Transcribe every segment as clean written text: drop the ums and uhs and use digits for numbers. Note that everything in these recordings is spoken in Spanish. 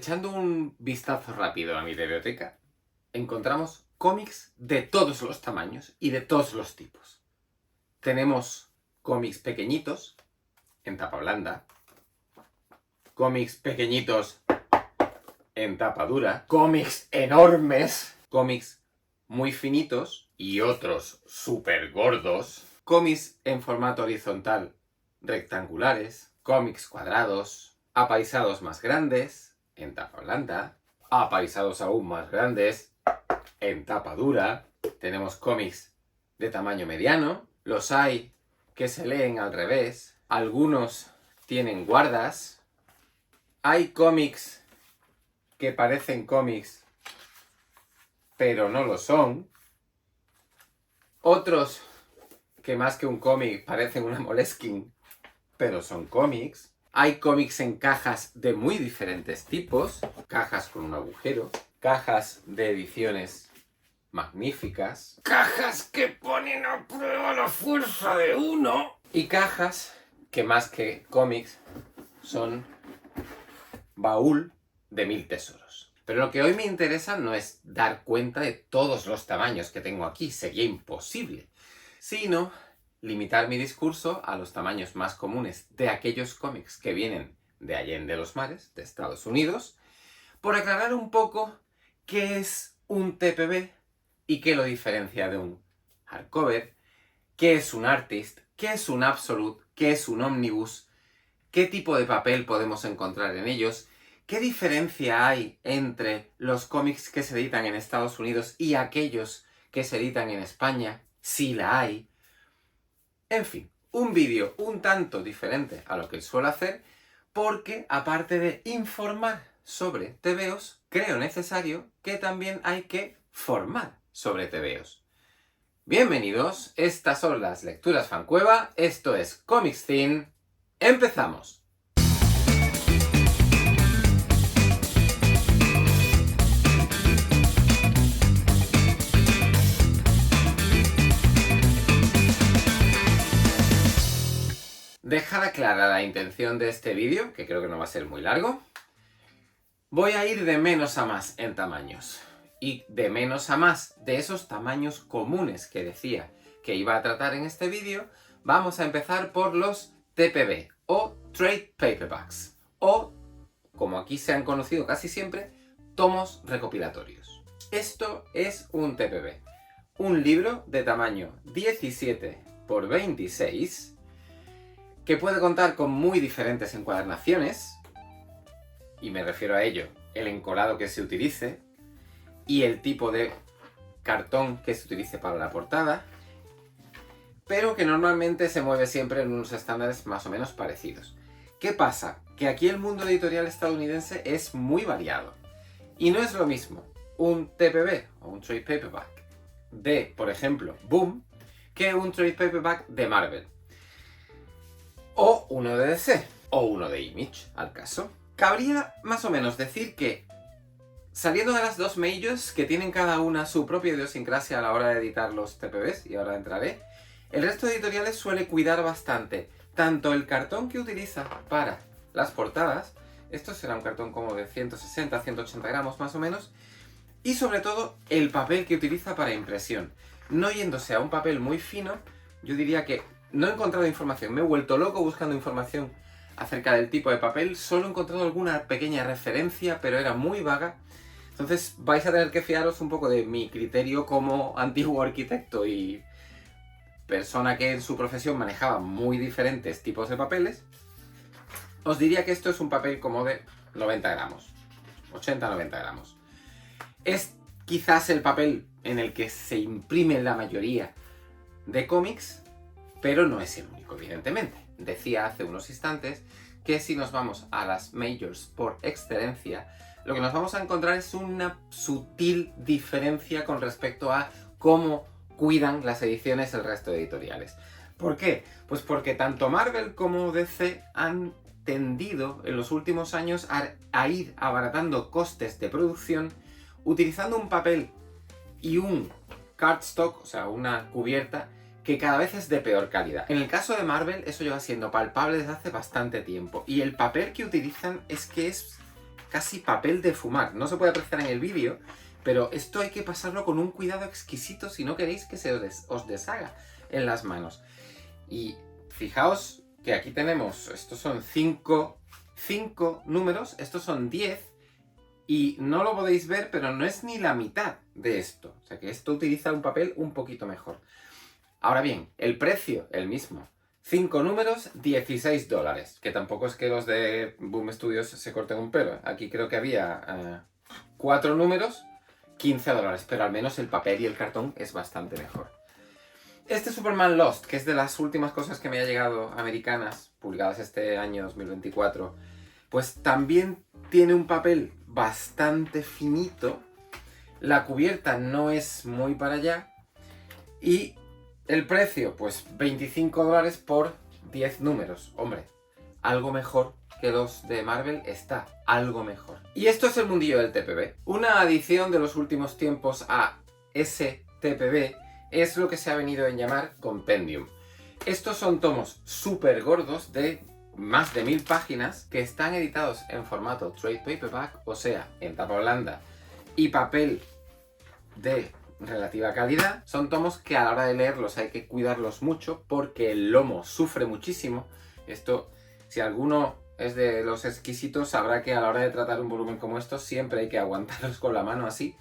echando un vistazo rápido a mi biblioteca, encontramos cómics de todos los tamaños y de todos los tipos. Tenemos cómics pequeñitos, en tapa blanda, cómics pequeñitos en tapa dura, cómics enormes, cómics muy finitos y otros súper gordos, cómics en formato horizontal rectangulares, cómics cuadrados, apaisados más grandes en tapa blanda, apaisados aún más grandes en tapa dura. Tenemos cómics de tamaño mediano, los hay que se leen al revés, algunos tienen guardas, hay cómics que parecen cómics pero no lo son, otros que más que un cómic parecen una Moleskine pero son cómics. Hay cómics en cajas de muy diferentes tipos, cajas con un agujero, cajas de ediciones magníficas, cajas que ponen a prueba la fuerza de uno y cajas que más que cómics son baúl de 1000 tesoros. Pero lo que hoy me interesa no es dar cuenta de todos los tamaños que tengo aquí, sería imposible, sino limitar mi discurso a los tamaños más comunes de aquellos cómics que vienen de Allende los Mares, de Estados Unidos, por aclarar un poco qué es un TPB y qué lo diferencia de un hardcover, qué es un artist, qué es un absolute, qué es un omnibus, qué tipo de papel podemos encontrar en ellos, qué diferencia hay entre los cómics que se editan en Estados Unidos y aquellos que se editan en España, si la hay. En fin, un vídeo un tanto diferente a lo que suelo hacer, porque aparte de informar sobre TVOs, creo necesario que también hay que formar sobre TVOs. Bienvenidos, estas son las lecturas Fancueva, esto es Comics Scene, ¡empezamos! Dejada clara la intención de este vídeo, que creo que no va a ser muy largo, voy a ir de menos a más en tamaños. Y de menos a más de esos tamaños comunes que decía que iba a tratar en este vídeo, vamos a empezar por los TPB, o Trade Paperbacks, o, como aquí se han conocido casi siempre, tomos recopilatorios. Esto es un TPB, un libro de tamaño 17 por 26, que puede contar con muy diferentes encuadernaciones, y me refiero a ello, el encolado que se utilice, y el tipo de cartón que se utilice para la portada, pero que normalmente se mueve siempre en unos estándares más o menos parecidos. ¿Qué pasa? Que aquí el mundo editorial estadounidense es muy variado, y no es lo mismo un TPB, o un Trade Paperback, de, por ejemplo, Boom, que un Trade Paperback de Marvel. O uno de DC, o uno de Image, al caso. Cabría más o menos decir que, saliendo de las dos majors, que tienen cada una su propia idiosincrasia a la hora de editar los TPBs, y ahora entraré, el resto de editoriales suele cuidar bastante tanto el cartón que utiliza para las portadas, esto será un cartón como de 160-180 gramos más o menos, y sobre todo el papel que utiliza para impresión. No yéndose a un papel muy fino, yo diría que no he encontrado información, me he vuelto loco buscando información acerca del tipo de papel, solo he encontrado alguna pequeña referencia, pero era muy vaga. Entonces vais a tener que fiaros un poco de mi criterio como antiguo arquitecto y persona que en su profesión manejaba muy diferentes tipos de papeles. Os diría que esto es un papel como de 90 gramos, 80-90 gramos. Es quizás el papel en el que se imprime la mayoría de cómics, pero no es el único, evidentemente. Decía hace unos instantes que si nos vamos a las majors por excelencia, lo que nos vamos a encontrar es una sutil diferencia con respecto a cómo cuidan las ediciones el resto de editoriales. ¿Por qué? Pues porque tanto Marvel como DC han tendido en los últimos años a ir abaratando costes de producción utilizando un papel y un cardstock, o sea, una cubierta, que cada vez es de peor calidad. En el caso de Marvel eso lleva siendo palpable desde hace bastante tiempo, y el papel que utilizan es que es casi papel de fumar. No se puede apreciar en el vídeo, pero esto hay que pasarlo con un cuidado exquisito si no queréis que se os deshaga en las manos. Y fijaos que aquí tenemos, estos son 5 números, estos son 10, y no lo podéis ver, pero no es ni la mitad de esto. O sea que esto utiliza un papel un poquito mejor. Ahora bien, el precio, el mismo. 5 números, $16. Que tampoco es que los de Boom Studios se corten un pelo. Aquí creo que había 4 números, $15. Pero al menos el papel y el cartón es bastante mejor. Este Superman Lost, que es de las últimas cosas que me ha llegado americanas, publicadas este año 2024, pues también tiene un papel bastante finito. La cubierta no es muy para allá. Y el precio, pues $25 por 10 números. Hombre, algo mejor que los de Marvel está, algo mejor. Y esto es el mundillo del TPB. Una adición de los últimos tiempos a ese TPB es lo que se ha venido a llamar Compendium. Estos son tomos súper gordos de más de 1000 páginas que están editados en formato trade paperback, o sea, en tapa blanda y papel de relativa calidad. Son tomos que a la hora de leerlos hay que cuidarlos mucho porque el lomo sufre muchísimo. Esto, si alguno es de los exquisitos, sabrá que a la hora de tratar un volumen como estos siempre hay que aguantarlos con la mano así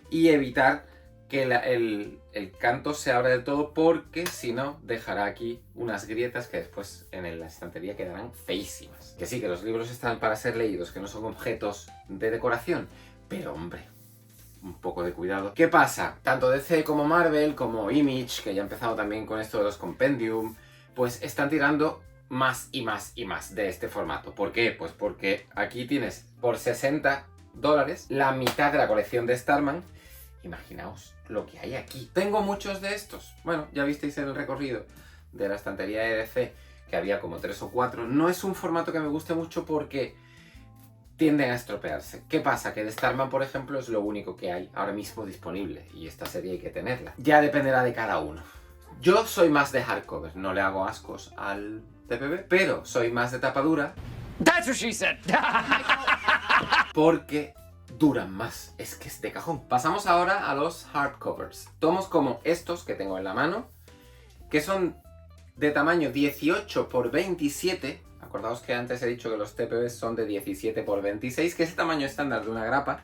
y evitar que el canto se abra del todo, porque si no dejará aquí unas grietas que después en la estantería quedarán feísimas. Que sí, que los libros están para ser leídos, que no son objetos de decoración, pero hombre, un poco de cuidado. ¿Qué pasa? Tanto DC como Marvel, como Image, que ya ha empezado también con esto de los Compendium, pues están tirando más y más y más de este formato. ¿Por qué? Pues porque aquí tienes por $60 la mitad de la colección de Starman. Imaginaos lo que hay aquí. Tengo muchos de estos. Bueno, ya visteis en el recorrido de la estantería de DC que había como 3 o 4. No es un formato que me guste mucho porque tienden a estropearse. ¿Qué pasa? Que de Starman, por ejemplo, es lo único que hay ahora mismo disponible y esta serie hay que tenerla. Ya dependerá de cada uno. Yo soy más de hardcover, no le hago ascos al TPB, pero soy más de tapadura. That's what she said. Porque duran más, es que es de cajón. Pasamos ahora a los hardcovers. Tomos como estos que tengo en la mano, que son de tamaño 18 por 27. Acordaos que antes he dicho que los TPBs son de 17 por 26, que es el tamaño estándar de una grapa.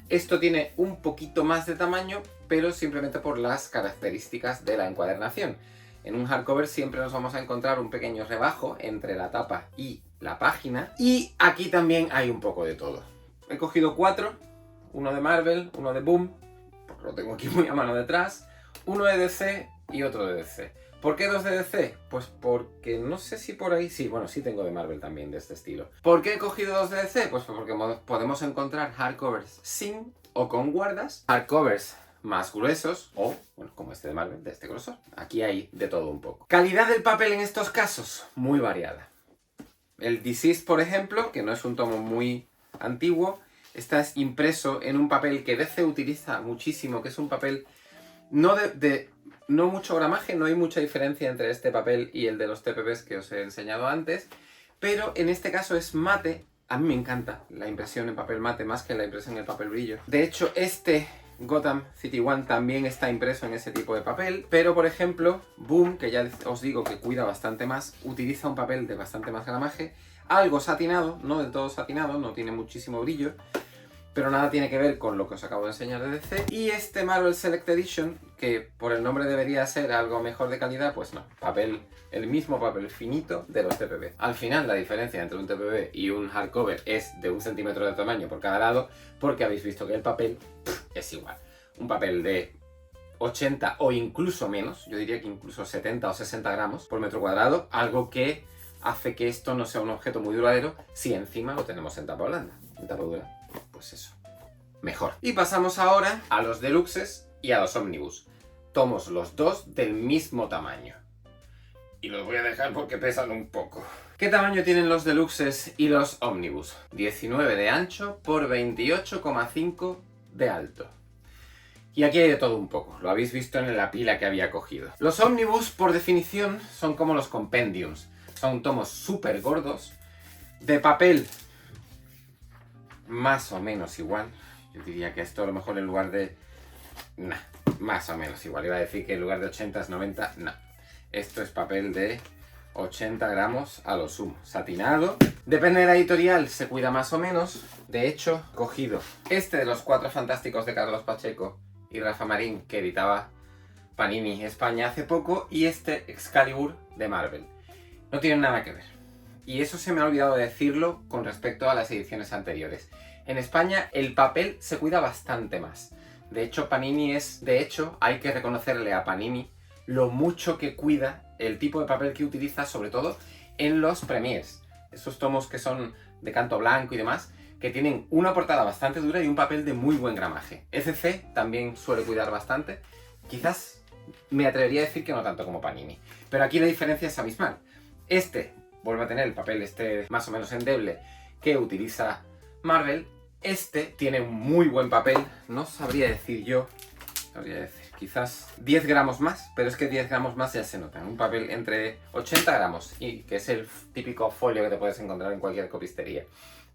Esto tiene un poquito más de tamaño, pero simplemente por las características de la encuadernación. En un hardcover siempre nos vamos a encontrar un pequeño rebajo entre la tapa y la página. Y aquí también hay un poco de todo. He cogido 4, uno de Marvel, uno de Boom, porque lo tengo aquí muy a mano detrás, uno de DC y otro de DC. ¿Por qué 2 de DC? Pues porque no sé si por ahí... Sí, bueno, sí tengo de Marvel también de este estilo. ¿Por qué he cogido 2 de DC? Pues porque podemos encontrar hardcovers sin o con guardas, hardcovers más gruesos o, bueno, como este de Marvel, de este grosor. Aquí hay de todo un poco. Calidad del papel en estos casos, muy variada. El Deceased, por ejemplo, que no es un tomo muy antiguo, está impreso en un papel que DC utiliza muchísimo, que es un papel no no mucho gramaje, no hay mucha diferencia entre este papel y el de los TPBs que os he enseñado antes, pero en este caso es mate. A mí me encanta la impresión en papel mate más que la impresión en el papel brillo. De hecho, este Gotham City One también está impreso en ese tipo de papel, pero por ejemplo, Boom, que ya os digo que cuida bastante más, utiliza un papel de bastante más gramaje, algo satinado, no del todo satinado, no tiene muchísimo brillo, pero nada tiene que ver con lo que os acabo de enseñar de DC. Y este Marvel Select Edition, que por el nombre debería ser algo mejor de calidad, pues no, papel, el mismo papel finito de los TPB. Al final la diferencia entre un TPB y un hardcover es de 1 centímetro de tamaño por cada lado, porque habéis visto que el papel es igual. Un papel de 80 o incluso menos, yo diría que incluso 70 o 60 gramos por metro cuadrado, algo que hace que esto no sea un objeto muy duradero si encima lo tenemos en tapa blanda, en tapa dura. Pues eso, mejor. Y pasamos ahora a los deluxes y a los omnibus. Tomos los dos del mismo tamaño. Y los voy a dejar porque pesan un poco. ¿Qué tamaño tienen los deluxes y los omnibus? 19 de ancho por 28,5 de alto. Y aquí hay de todo un poco, lo habéis visto en la pila que había cogido. Los omnibus, por definición, son como los compendiums. Son tomos súper gordos, de papel más o menos igual. Yo diría que esto a lo mejor en lugar de... Nah, más o menos igual. Iba a decir que en lugar de 80 es 90. No. Esto es papel de 80 gramos a lo sumo. Satinado. Depende de la editorial, se cuida más o menos. De hecho, he cogido este de los Cuatro Fantásticos de Carlos Pacheco y Rafa Marín, que editaba Panini España hace poco, y este Excalibur de Marvel. No tienen nada que ver. Y eso se me ha olvidado de decirlo con respecto a las ediciones anteriores. En España el papel se cuida bastante más. De hecho, hay que reconocerle a Panini lo mucho que cuida el tipo de papel que utiliza, sobre todo en los premiers. Esos tomos que son de canto blanco y demás, que tienen una portada bastante dura y un papel de muy buen gramaje. FC también suele cuidar bastante. Quizás me atrevería a decir que no tanto como Panini. Pero aquí la diferencia es abismal. Este vuelve a tener el papel más o menos endeble que utiliza Marvel. Este tiene un muy buen papel, no sabría decir yo, quizás 10 gramos más, pero es que 10 gramos más ya se nota. Un papel entre 80 gramos, y que es el típico folio que te puedes encontrar en cualquier copistería,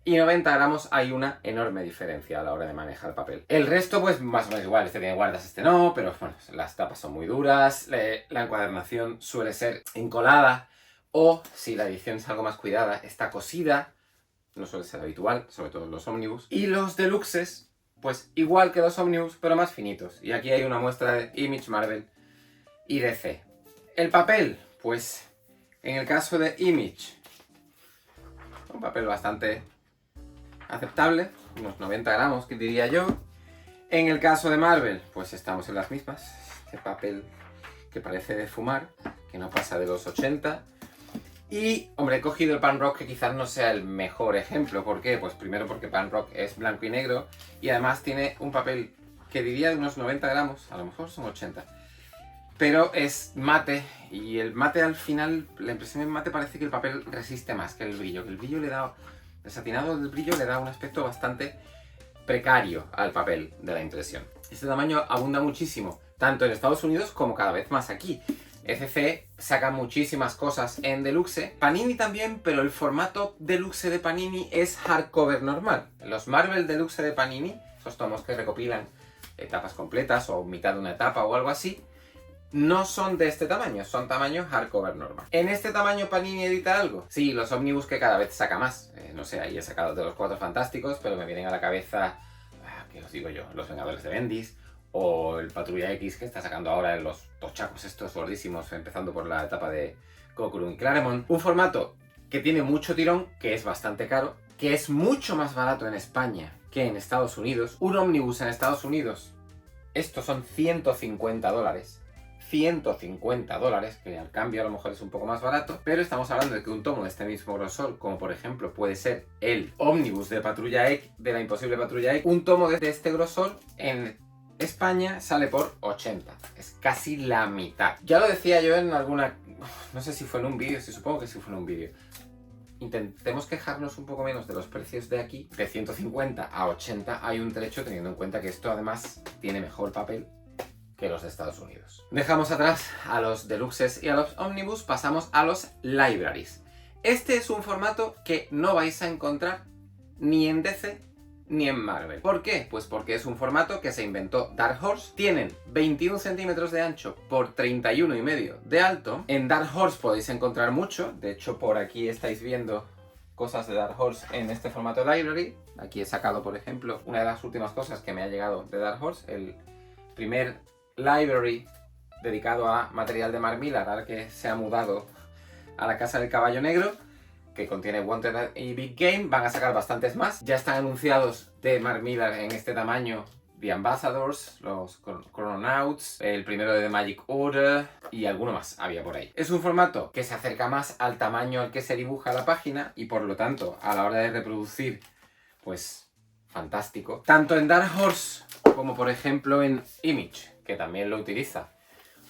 y 90 gramos, hay una enorme diferencia a la hora de manejar papel. El resto pues más o menos igual, este tiene guardas, este no, pero bueno, las tapas son muy duras, la encuadernación suele ser encolada, o si la edición es algo más cuidada, está cosida. No suele ser habitual, sobre todo en los ómnibus. Y los deluxes, pues igual que los ómnibus, pero más finitos. Y aquí hay una muestra de Image, Marvel y DC. El papel, pues en el caso de Image, un papel bastante aceptable, unos 90 gramos, que diría yo. En el caso de Marvel, pues estamos en las mismas. Este papel que parece de fumar, que no pasa de los 80. Y, hombre, he cogido el Pan Rock, que quizás no sea el mejor ejemplo. ¿Por qué? Pues primero porque Pan Rock es blanco y negro, y además tiene un papel que diría de unos 90 gramos, a lo mejor son 80. Pero es mate, y el mate al final, la impresión en mate parece que el papel resiste más que el brillo. El satinado del brillo le da un aspecto bastante precario al papel de la impresión. Este tamaño abunda muchísimo, tanto en Estados Unidos como cada vez más aquí. FC saca muchísimas cosas en deluxe, Panini también, pero el formato deluxe de Panini es hardcover normal. Los Marvel deluxe de Panini, esos tomos que recopilan etapas completas o mitad de una etapa o algo así, no son de este tamaño, son tamaño hardcover normal. ¿En este tamaño Panini edita algo? Sí, los ómnibus, que cada vez saca más. No sé, ahí he sacado de los Cuatro Fantásticos, pero me vienen a la cabeza, ¿qué os digo yo? Los Vengadores de Bendis, o el Patrulla X, que está sacando ahora en los tochacos estos gordísimos, empezando por la etapa de Kokuru y Claremont. Un formato que tiene mucho tirón, que es bastante caro, que es mucho más barato en España que en Estados Unidos. Un ómnibus en Estados Unidos, estos son $150. $150, que al cambio a lo mejor es un poco más barato, pero estamos hablando de que un tomo de este mismo grosor, como por ejemplo puede ser el ómnibus de Patrulla X, de la Imposible Patrulla X, un tomo de este grosor en España sale por 80. Es casi la mitad. Ya lo decía yo en alguna... No sé si fue en un vídeo, supongo que sí fue en un vídeo. Intentemos quejarnos un poco menos de los precios de aquí. De 150 a 80 hay un trecho, teniendo en cuenta que esto además tiene mejor papel que los de Estados Unidos. Dejamos atrás a los deluxes y a los omnibus, pasamos a los libraries. Este es un formato que no vais a encontrar ni en DC ni en Marvel. ¿Por qué? Pues porque es un formato que se inventó Dark Horse. Tienen 21 centímetros de ancho por 31,5 de alto. En Dark Horse podéis encontrar mucho. De hecho, por aquí estáis viendo cosas de Dark Horse en este formato library. Aquí he sacado, por ejemplo, una de las últimas cosas que me ha llegado de Dark Horse, el primer library dedicado a material de Mark Millar, ahora que se ha mudado a la Casa del Caballo Negro, que contiene Wanted y Big Game. Van a sacar bastantes más. Ya están anunciados de Mark Millar en este tamaño The Ambassadors, los Chrononauts, el primero de The Magic Order y alguno más había por ahí. Es un formato que se acerca más al tamaño al que se dibuja la página y por lo tanto a la hora de reproducir, pues fantástico. Tanto en Dark Horse como por ejemplo en Image, que también lo utiliza.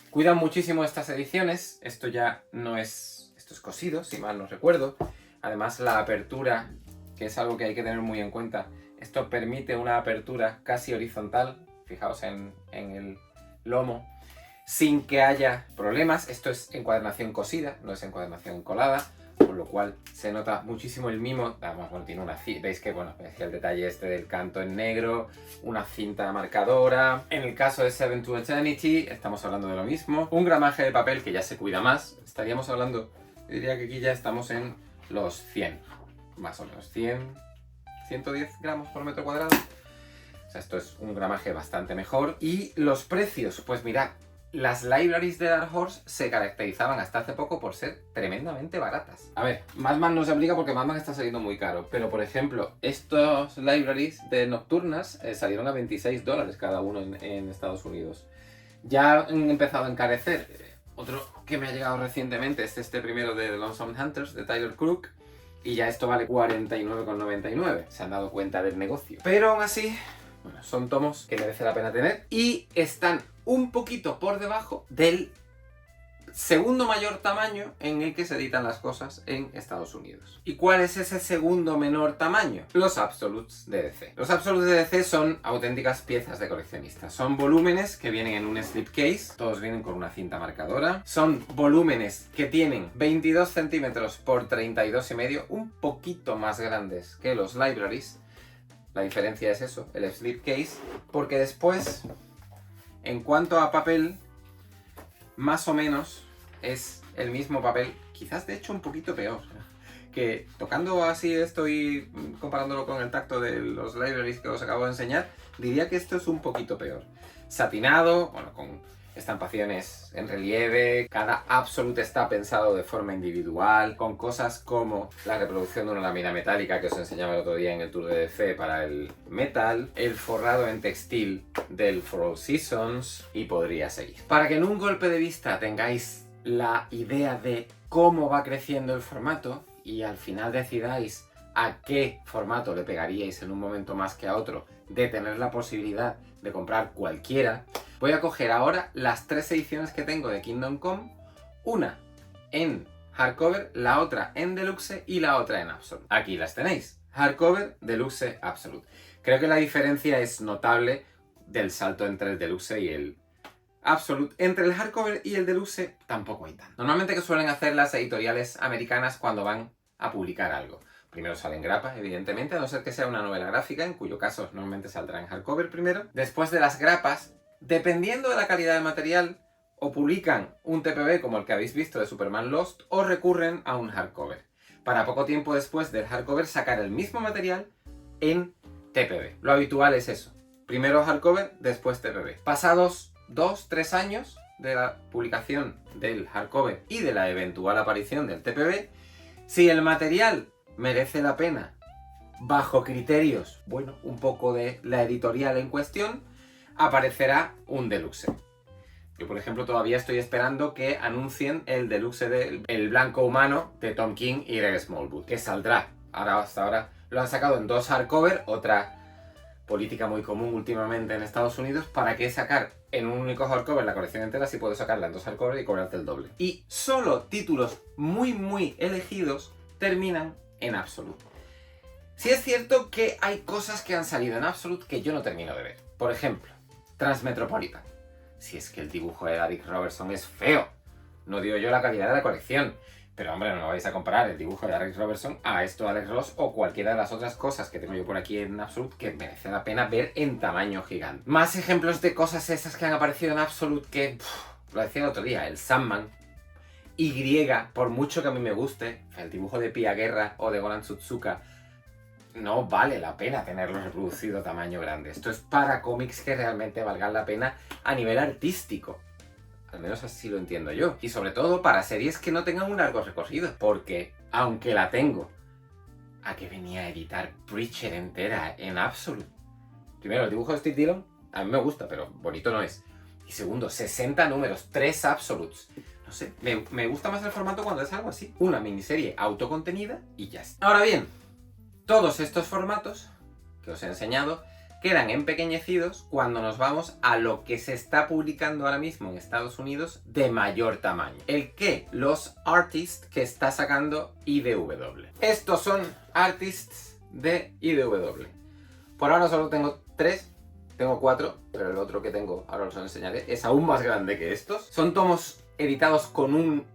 Cuidan muchísimo estas ediciones. Esto ya no es... Esto es cosido, si mal no recuerdo. Además la apertura, que es algo que hay que tener muy en cuenta, esto permite una apertura casi horizontal, fijaos en el lomo, sin que haya problemas. Esto es encuadernación cosida, no es encuadernación colada, por con lo cual se nota muchísimo el mimo. Además, bueno, tiene una cinta, veis que, bueno, es el detalle este del canto en negro, una cinta marcadora. En el caso de Seven to Eternity estamos hablando de lo mismo. Un gramaje de papel que ya se cuida más. Estaríamos hablando, yo diría que aquí ya estamos en los 100, más o menos, 110 gramos por metro cuadrado. O sea, esto es un gramaje bastante mejor. Y los precios, pues mirad, las libraries de Dark Horse se caracterizaban hasta hace poco por ser tremendamente baratas. A ver, Madman no se aplica porque Madman está saliendo muy caro, pero por ejemplo, estos libraries de Nocturnas salieron a $26 cada uno en Estados Unidos. Ya han empezado a encarecer. Otro que me ha llegado recientemente es este primero de The Lonesome Hunters de Tyler Crook, y ya esto vale $49,99. Se han dado cuenta del negocio. Pero aún así, bueno, son tomos que merece la pena tener y están un poquito por debajo del segundo mayor tamaño en el que se editan las cosas en Estados Unidos. ¿Y cuál es ese segundo menor tamaño? Los Absolutes de DC. Los Absolutes de DC son auténticas piezas de coleccionistas. Son volúmenes que vienen en un slipcase, todos vienen con una cinta marcadora. Son volúmenes que tienen 22 centímetros por 32,5, un poquito más grandes que los libraries. La diferencia es eso, el slipcase, porque después, en cuanto a papel, más o menos es el mismo papel, quizás de hecho un poquito peor. Que tocando así esto y comparándolo con el tacto de los libraries que os acabo de enseñar, diría que esto es un poquito peor. Satinado, bueno, con estampaciones en relieve, cada Absolute está pensado de forma individual, con cosas como la reproducción de una lámina metálica que os enseñaba el otro día en el tour de DC para el metal, el forrado en textil del For All Seasons, y podría seguir. Para que en un golpe de vista tengáis la idea de cómo va creciendo el formato y al final decidáis a qué formato le pegaríais en un momento más que a otro, de tener la posibilidad de comprar cualquiera, voy a coger ahora las 3 ediciones que tengo de Kingdom Come, una en hardcover, la otra en deluxe y la otra en absolute. Aquí las tenéis, hardcover, deluxe, absolute. Creo que la diferencia es notable del salto entre el deluxe y el absolute. Entre el hardcover y el deluxe tampoco hay tanto. Normalmente que suelen hacer las editoriales americanas cuando van a publicar algo. Primero sale en grapa, evidentemente, a no ser que sea una novela gráfica, en cuyo caso normalmente saldrá en hardcover primero. Después de las grapas, dependiendo de la calidad del material, o publican un TPB como el que habéis visto de Superman Lost, o recurren a un hardcover. Para poco tiempo después del hardcover sacar el mismo material en TPB. Lo habitual es eso. Primero hardcover, después TPB. Pasados 2-3 años de la publicación del hardcover y de la eventual aparición del TPB, si el material merece la pena bajo criterios, bueno, un poco de la editorial en cuestión, aparecerá un deluxe. Yo, por ejemplo, todavía estoy esperando que anuncien el deluxe de El Blanco Humano de Tom King y Greg Smallwood, que saldrá. Hasta ahora lo han sacado en 2 hardcover, otra política muy común últimamente en Estados Unidos. ¿Para qué sacar en un único hardcover la colección entera si puedes sacarla en 2 hardcover y cobrarte el doble? Y solo títulos muy elegidos terminan en Absolute. Sí es cierto que hay cosas que han salido en Absolute que yo no termino de ver. Por ejemplo, Transmetropolitan. Si es que el dibujo de Darick Robertson es feo. No digo yo la calidad de la colección. Pero hombre, no vais a comparar el dibujo de Darick Robertson a esto de Alex Ross o cualquiera de las otras cosas que tengo yo por aquí en Absolute que merece la pena ver en tamaño gigante. Más ejemplos de cosas esas que han aparecido en Absolute que... lo decía el otro día, el Sandman. Y, por mucho que a mí me guste, el dibujo de Pia Guerra o de Goran Tsutsuka, no vale la pena tenerlo reproducido a tamaño grande. Esto es para cómics que realmente valgan la pena a nivel artístico. Al menos así lo entiendo yo. Y sobre todo para series que no tengan un largo recorrido. Porque, aunque la tengo, ¿a qué venía a editar Preacher entera en Absolute? Primero, el dibujo de Steve Dillon a mí me gusta, pero bonito no es. Y segundo, 60 números, 3 Absolutes. No sé, me gusta más el formato cuando es algo así. Una miniserie autocontenida y ya está. Ahora bien, todos estos formatos que os he enseñado quedan empequeñecidos cuando nos vamos a lo que se está publicando ahora mismo en Estados Unidos de mayor tamaño. El que los artists que está sacando IDW. Estos son artists de IDW. Por ahora solo tengo 3. Tengo 4, pero el otro que tengo, ahora os lo enseñaré, es aún más grande que estos. Son tomos editados con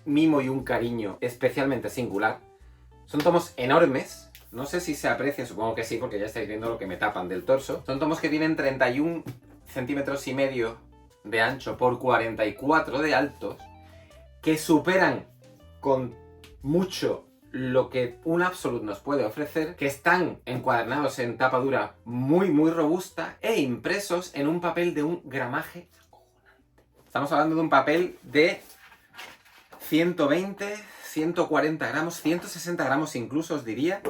mimo y un cariño especialmente singular. Son tomos enormes. No sé si se aprecia, supongo que sí, porque ya estáis viendo lo que me tapan del torso. Son tomos que tienen 31 centímetros y medio de ancho por 44 de altos, que superan con mucho lo que un Absolute nos puede ofrecer, que están encuadernados en tapa dura muy robusta e impresos en un papel de un gramaje acojonante. Estamos hablando de un papel de 120, 140 gramos, 160 gramos incluso, os diría.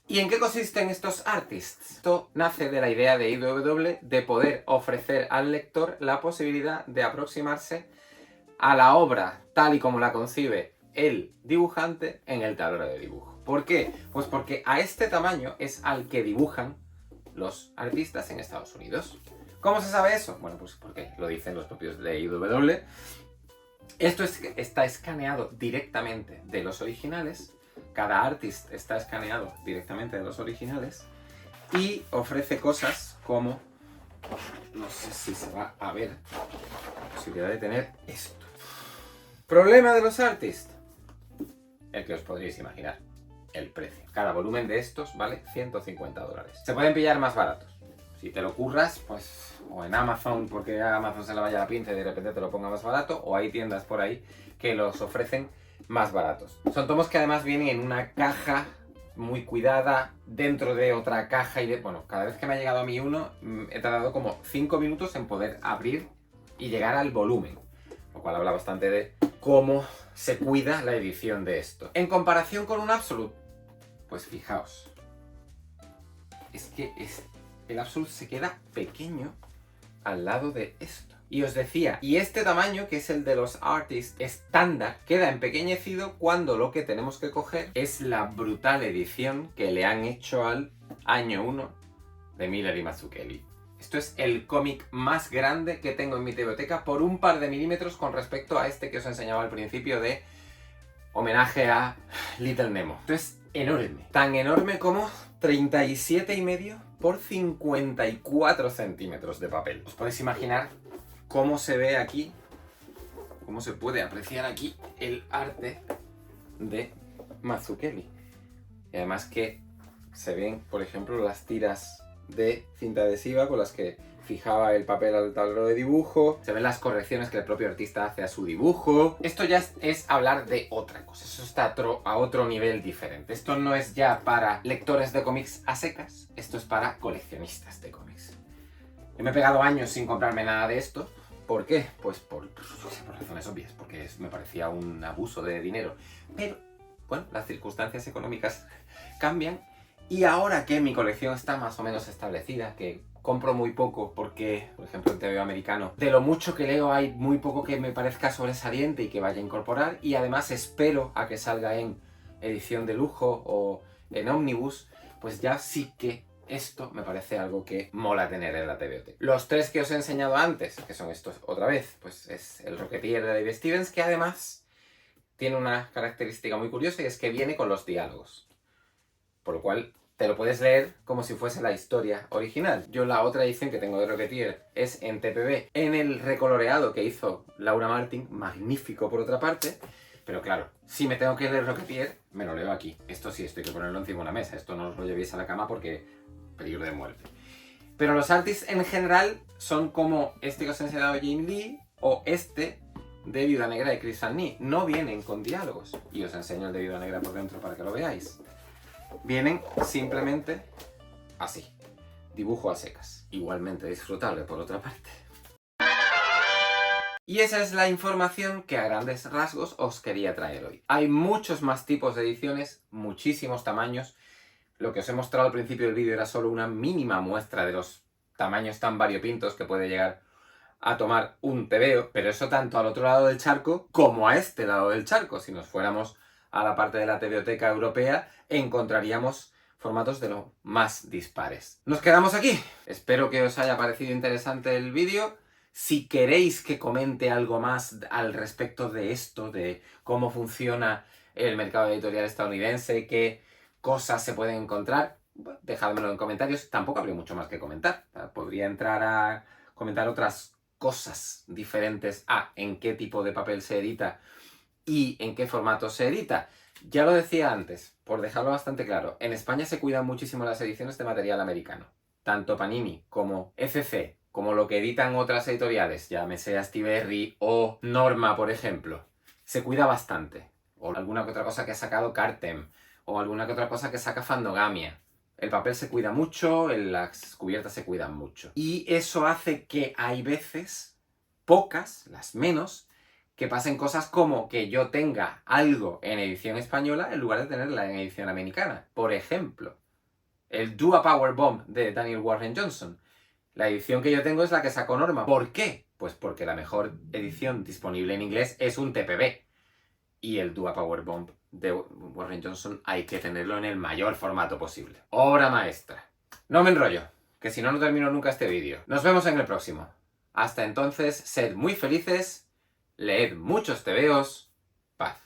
¿Y en qué consisten estos artists? Esto nace de la idea de IDW de poder ofrecer al lector la posibilidad de aproximarse a la obra tal y como la concibe el dibujante en el tablero de dibujo. ¿Por qué? Pues porque a este tamaño es al que dibujan los artistas en Estados Unidos. ¿Cómo se sabe eso? Bueno, pues porque lo dicen los propios de IDW. Esto está escaneado directamente de los originales. Cada artist está escaneado directamente de los originales y ofrece cosas como, no sé si se va a ver, la posibilidad de tener esto. Problema de los artists, el que os podréis imaginar, el precio. Cada volumen de estos vale $150. Se pueden pillar más baratos. Si te lo curras, pues, o en Amazon, porque a Amazon se le vaya la pinza y de repente te lo ponga más barato, o hay tiendas por ahí que los ofrecen más baratos. Son tomos que además vienen en una caja muy cuidada, dentro de otra caja y bueno, cada vez que me ha llegado a mí uno, he tardado como 5 minutos en poder abrir y llegar al volumen, lo cual habla bastante de cómo se cuida la edición de esto. En comparación con un Absolute, pues fijaos, es que el Absolute se queda pequeño al lado de esto. Y os decía, y este tamaño, que es el de los artists estándar, queda empequeñecido cuando lo que tenemos que coger es la brutal edición que le han hecho al año 1 de Miller y Mazzucchelli. Esto es el cómic más grande que tengo en mi biblioteca por un par de milímetros con respecto a este que os enseñaba al principio de homenaje a Little Nemo. Esto es enorme. Tan enorme como 37,5 por 54 centímetros de papel. Os podéis imaginar cómo se ve aquí, cómo se puede apreciar aquí el arte de Mazzucchelli. Y además que se ven, por ejemplo, las tiras de cinta adhesiva con las que fijaba el papel al tablero de dibujo. Se ven las correcciones que el propio artista hace a su dibujo. Esto ya es hablar de otra cosa. Eso está a otro nivel diferente. Esto no es ya para lectores de cómics a secas. Esto es para coleccionistas de cómics. Yo me he pegado años sin comprarme nada de esto. ¿Por qué? Pues por razones obvias. Porque me parecía un abuso de dinero. Pero, bueno, las circunstancias económicas cambian. Y ahora que mi colección está más o menos establecida, que compro muy poco porque, por ejemplo, en TVO americano, de lo mucho que leo hay muy poco que me parezca sobresaliente y que vaya a incorporar, y además espero a que salga en edición de lujo o en ómnibus, pues ya sí que esto me parece algo que mola tener en la TVOT. Los tres que os he enseñado antes, que son estos otra vez, pues es el Rocketeer de Dave Stevens, que además tiene una característica muy curiosa y es que viene con los diálogos. Por lo cual te lo puedes leer como si fuese la historia original. Yo la otra edición que tengo de Rocketeer es en TPB, en el recoloreado que hizo Laura Martin, magnífico por otra parte, pero claro, si me tengo que leer Rocketeer, me lo leo aquí. Esto sí, esto hay que ponerlo encima de una mesa, esto no os lo llevéis a la cama porque peligro de muerte. Pero los artists en general son como este que os he enseñado Jane Lee o este de Viuda Negra de Chris Van Nee. No vienen con diálogos. Y os enseño el de Viuda Negra por dentro para que lo veáis. Vienen simplemente así. Dibujo a secas. Igualmente disfrutable por otra parte. Y esa es la información que a grandes rasgos os quería traer hoy. Hay muchos más tipos de ediciones, muchísimos tamaños. Lo que os he mostrado al principio del vídeo era solo una mínima muestra de los tamaños tan variopintos que puede llegar a tomar un TVO, pero eso tanto al otro lado del charco como a este lado del charco. Si nos fuéramos a la parte de la TVOteca europea, encontraríamos formatos de lo más dispares. Nos quedamos aquí. Espero que os haya parecido interesante el vídeo. Si queréis que comente algo más al respecto de esto, de cómo funciona el mercado editorial estadounidense, qué cosas se pueden encontrar, dejádmelo en comentarios. Tampoco habría mucho más que comentar. Podría entrar a comentar otras cosas diferentes a en qué tipo de papel se edita y en qué formato se edita. Ya lo decía antes, por dejarlo bastante claro, en España se cuidan muchísimo las ediciones de material americano. Tanto Panini como FC, como lo que editan otras editoriales, llámese Astiberri o Norma, por ejemplo, se cuida bastante. O alguna que otra cosa que ha sacado Cartem, o alguna que otra cosa que saca Fandogamia. El papel se cuida mucho, las cubiertas se cuidan mucho. Y eso hace que hay veces, pocas, las menos, que pasen cosas como que yo tenga algo en edición española en lugar de tenerla en edición americana. Por ejemplo, el Dua Power Bomb de Daniel Warren Johnson. La edición que yo tengo es la que sacó Norma. ¿Por qué? Pues porque la mejor edición disponible en inglés es un TPB. Y el Dua Power Bomb de Warren Johnson hay que tenerlo en el mayor formato posible. Obra maestra. No me enrollo, que si no, no termino nunca este vídeo. Nos vemos en el próximo. Hasta entonces, sed muy felices, leed muchos tebeos, paz.